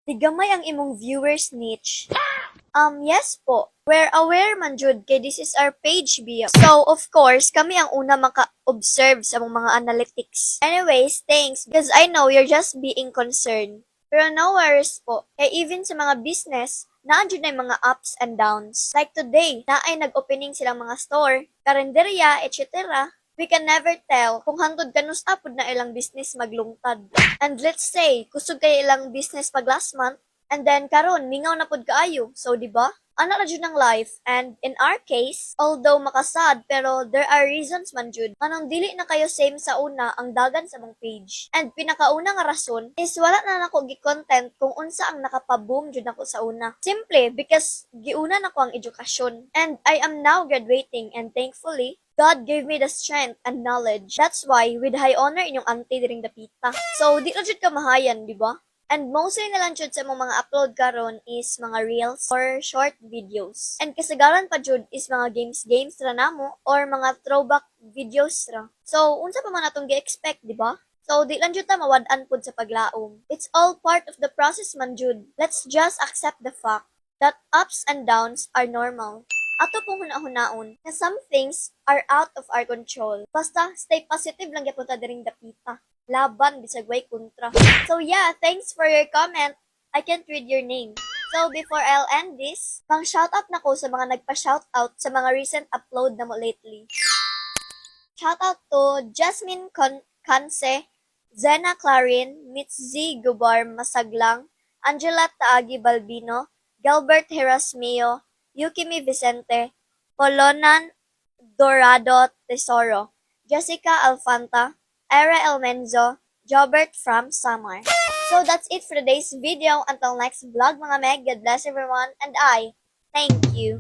Tigamay ang imong viewers niche. Yes po. We're aware man jud kay this is our page biya. So, of course, kami ang una maka-observe sa mga analytics. Anyways, thanks because I know you're just being concerned. Pero no worries po. Kaya even sa mga business, naandyan na yung mga ups and downs. Like today, na ay nag-opening silang mga store, karinderya, etc. We can never tell kung hantod kanus tapod na ilang business maglungtad. And let's say, kusog kay ilang business pag last month, and then karon mingaw na pod kaayo. So, di ba? Ana ra jud ng life, and in our case, although makasad, pero there are reasons man jud anong dili na kayo same sa una ang dagan sa mong page. And pinakauna nga rason is wala na nako gi-content kung unsa ang nakapaboom jud nako sa una. Simple because giuna nako ang edukasyon, and I am now graduating, and thankfully God gave me the strength and knowledge. That's why with high honor inyong auntie diring dapita. So di ra jud ka mahayan, di ba? And mostly na lang jud sa mga upload karon is mga reels or short videos. And kasagaran pa jud is mga games ra namo or mga throwback videos ra. So unsa pa man atong gi-expect, di ba? So di lang jud ta mawad-an pud sa paglaom. It's all part of the process man jud. Let's just accept the fact that ups and downs are normal. Ato pong hunahunaon na some things are out of our control. Basta stay positive lang gyapon ta diring dapita. Laban bisag way kontra. So yeah, thanks for your comment. I can't read your name. So before I'll end this, pang shoutout na ko sa mga nagpa-shoutout sa mga recent upload na mo lately. Shoutout to Jasmine Canse, Zena Clarin, Mitzi Gubar Masaglang, Angela Taagi Balbino, Gilbert Herasmio, Yukimi Vicente, Polonan Dorado Tesoro, Jessica Alfanta, Ira Elmenzo, Jobert from Samar. So that's it for today's video. Until next vlog mga meg, God bless everyone, and I thank you.